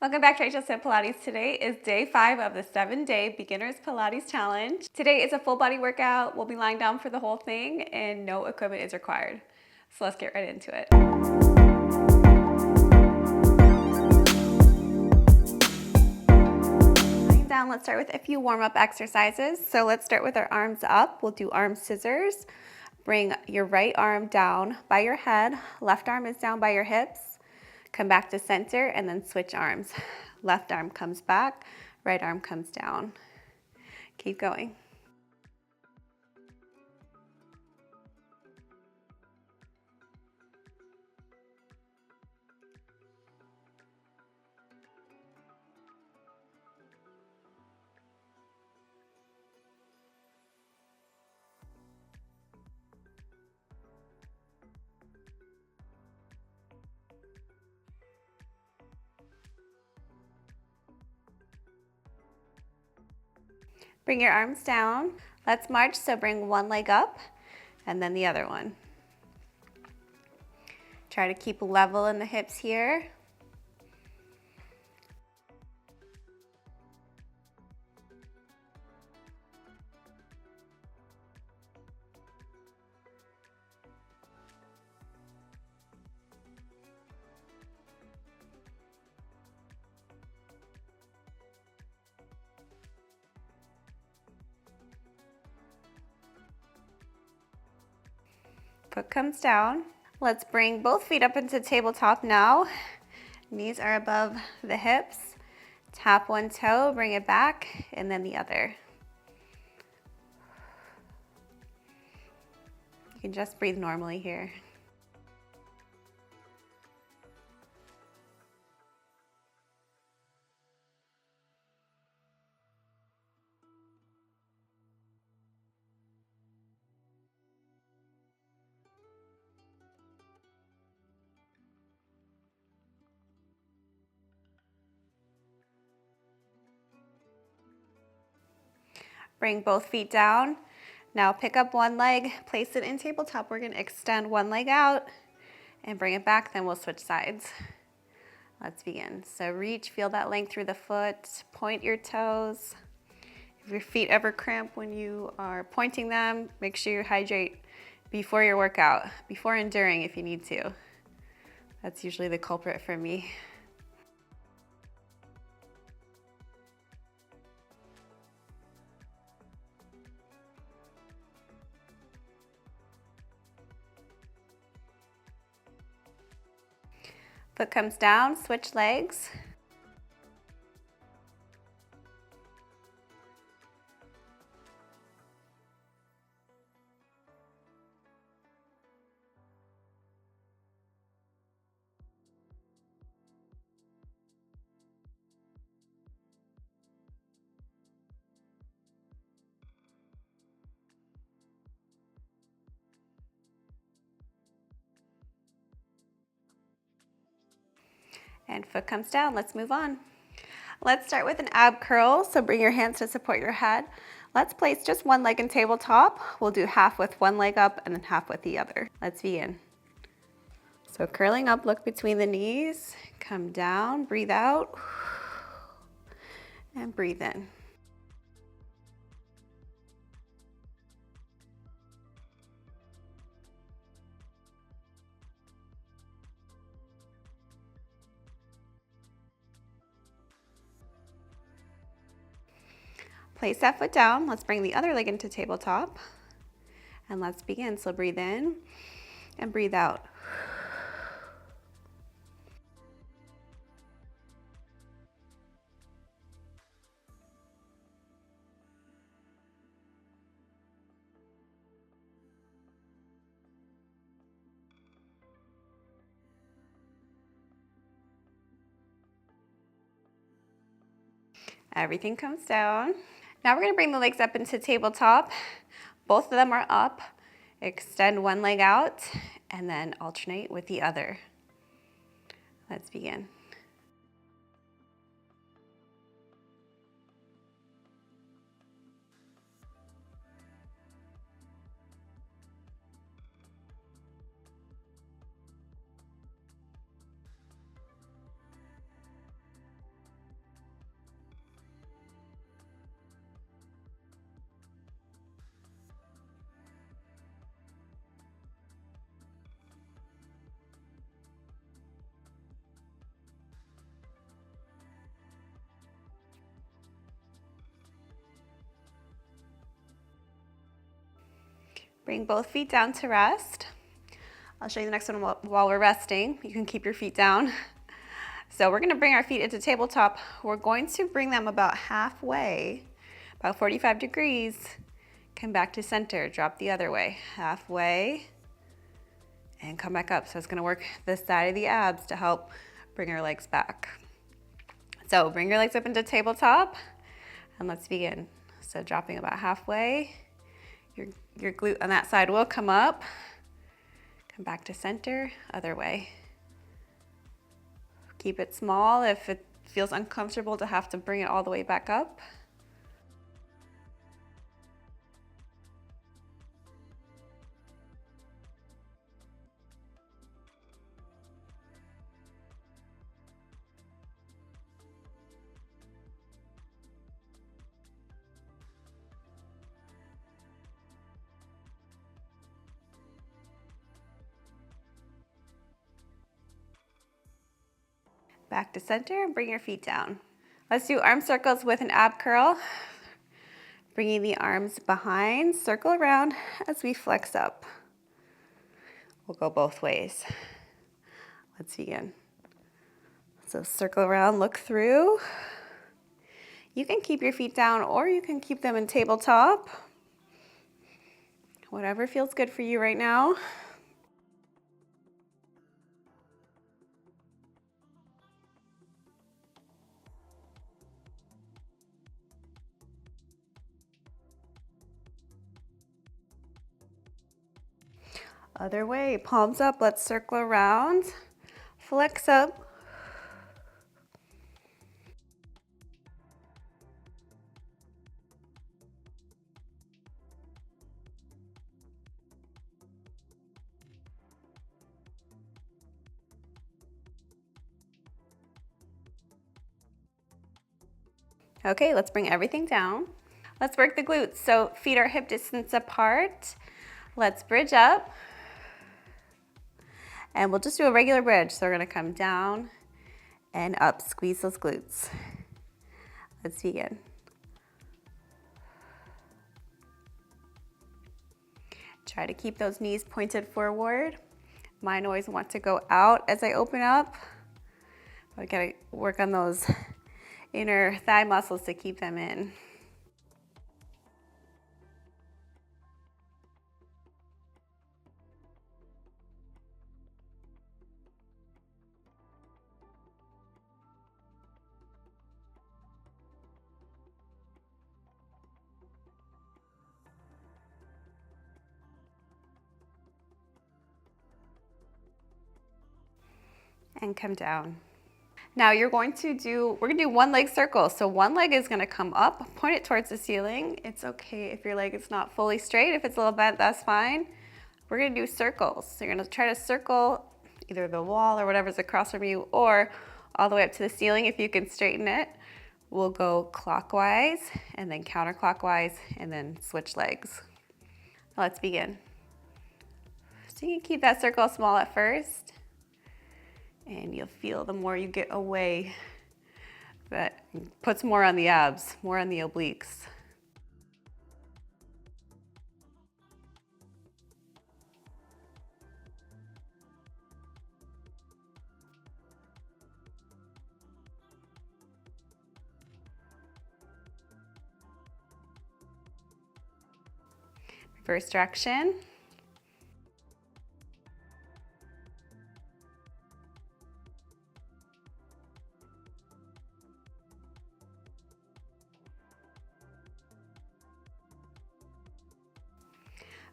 Welcome back to Rachel Said Pilates. Today is day 5 of the 7-day Beginners Pilates Challenge. Today is a full body workout. We'll be lying down for the whole thing and no equipment is required. So let's get right into it. Lying down, let's start with a few warm-up exercises. So let's start with our arms up. We'll do arm scissors. Bring your right arm down by your head. Left arm is down by your hips. Come back to center and then switch arms. Left arm comes back, right arm comes down. Keep going. Bring your arms down. Let's march, so bring one leg up and then the other one. Try to keep level in the hips here. Foot comes down. Let's bring both feet up into tabletop now. Knees are above the hips. Tap one toe, bring it back, and then the other. You can just breathe normally here. Bring both feet down. Now pick up one leg, place it in tabletop. We're gonna extend one leg out and bring it back, then we'll switch sides. Let's begin. So reach, feel that length through the foot, point your toes. If your feet ever cramp when you are pointing them, make sure you hydrate before your workout, before and during if you need to. That's usually the culprit for me. Foot comes down, switch legs. And foot comes down, let's move on. Let's start with an ab curl, so bring your hands to support your head. Let's place just one leg in tabletop. We'll do half with one leg up and then half with the other. Let's begin. So curling up, look between the knees, come down, breathe out, and breathe in. Place that foot down. Let's bring the other leg into tabletop. And let's begin. So breathe in and breathe out. Everything comes down. Now we're gonna bring the legs up into tabletop. Both of them are up. Extend one leg out and then alternate with the other. Let's begin. Bring both feet down to rest. I'll show you the next one while we're resting. You can keep your feet down. So we're gonna bring our feet into tabletop. We're going to bring them about halfway, about 45 degrees. Come back to center, drop the other way, halfway, and come back up. So it's gonna work this side of the abs to help bring our legs back. So bring your legs up into tabletop, and let's begin. So dropping about halfway, your glute on that side will come up. Come back to center, other way. Keep it small if it feels uncomfortable to have to bring it all the way back up. Back to center and bring your feet down. Let's do arm circles with an ab curl. Bringing the arms behind, circle around as we flex up. We'll go both ways. Let's begin. So circle around, look through. You can keep your feet down or you can keep them in tabletop. Whatever feels good for you right now. Other way, palms up, let's circle around, flex up. Okay, let's bring everything down. Let's work the glutes. So feet are hip distance apart. Let's bridge up. And we'll just do a regular bridge. So we're gonna come down and up, squeeze those glutes. Let's begin. Try to keep those knees pointed forward. Mine always want to go out as I open up. We gotta work on those inner thigh muscles to keep them in. And come down. Now we're gonna do one leg circle. So one leg is gonna come up, point it towards the ceiling. It's okay if your leg is not fully straight. If it's a little bent, that's fine. We're gonna do circles. So you're gonna try to circle either the wall or whatever's across from you or all the way up to the ceiling if you can straighten it. We'll go clockwise and then counterclockwise and then switch legs. Let's begin. So you can keep that circle small at first. And you'll feel the more you get away, that puts more on the abs, more on the obliques. Reverse direction.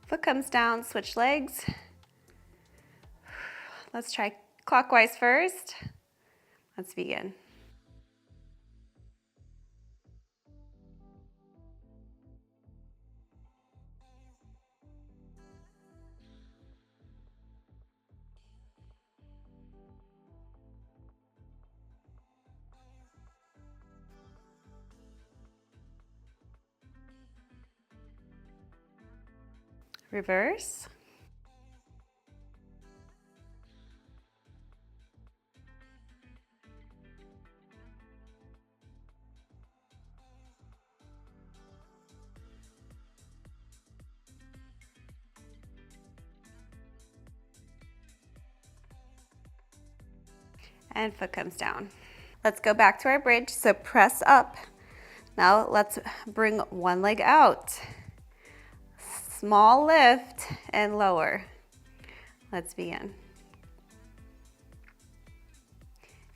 Foot comes down, switch legs. Let's try clockwise first. Let's begin. Reverse. and foot comes down. Let's go back to our bridge. So press up. Now let's bring one leg out. Small lift and lower. Let's begin.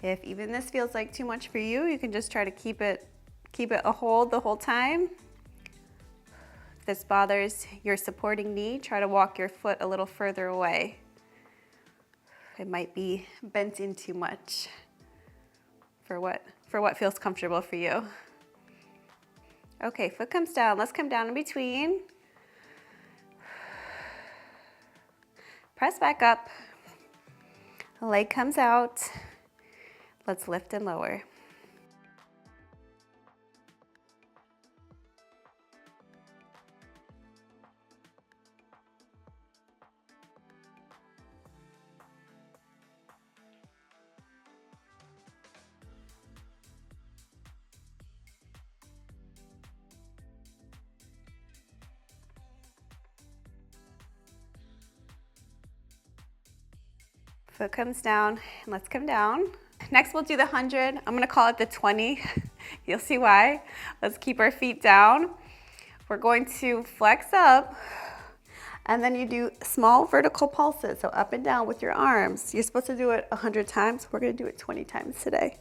If even this feels like too much for you, you can just try to keep it a hold the whole time. If this bothers your supporting knee, try to walk your foot a little further away. It might be bent in too much for what feels comfortable for you. Okay, foot comes down. Let's come down in between. Press back up. Leg comes out. Let's lift and lower. Foot comes down, and let's come down. Next we'll do the 100. I'm gonna call it the 20. You'll see why. Let's keep our feet down. We're going to flex up, and then you do small vertical pulses, so up and down with your arms. You're supposed to do it 100 times. We're gonna do it 20 times today.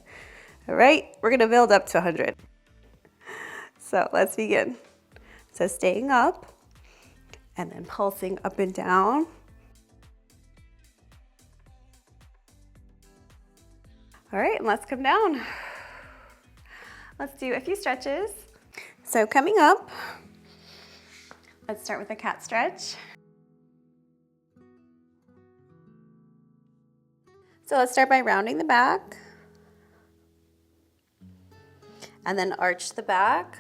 All right, we're gonna build up to 100. So let's begin. So staying up, and then pulsing up and down. All right, and let's come down. Let's do a few stretches. So coming up, let's start with a cat stretch. So let's start by rounding the back. And then arch the back.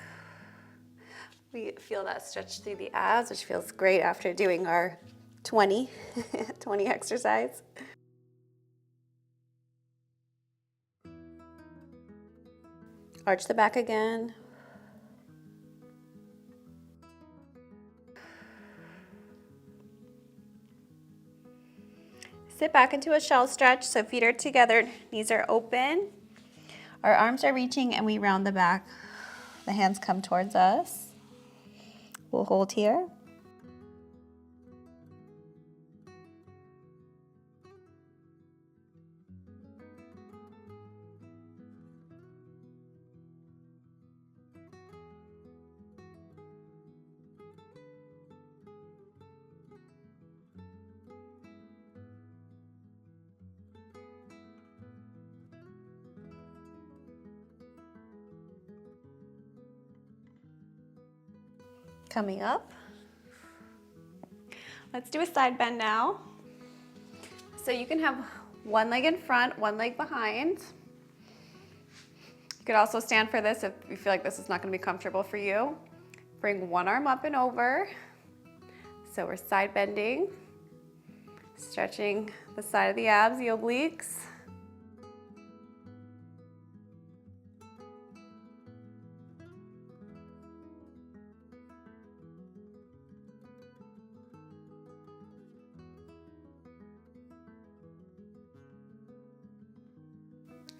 We feel that stretch through the abs, which feels great after doing our 20 exercise. Arch the back again. Sit back into a shell stretch, so feet are together, knees are open. Our arms are reaching and we round the back. The hands come towards us. We'll hold here. Coming up. Let's do a side bend now. So you can have one leg in front, one leg behind. You could also stand for this if you feel like this is not going to be comfortable for you. Bring one arm up and over. So we're side bending, stretching the side of the abs, the obliques.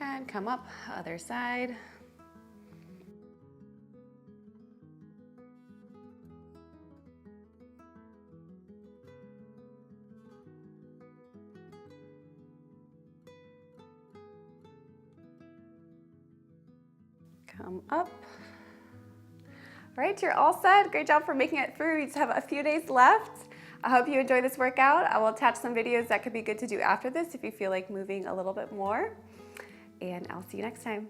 And come up, other side. Come up. All right, you're all set. Great job for making it through. You just have a few days left. I hope you enjoy this workout. I will attach some videos that could be good to do after this if you feel like moving a little bit more. And I'll see you next time.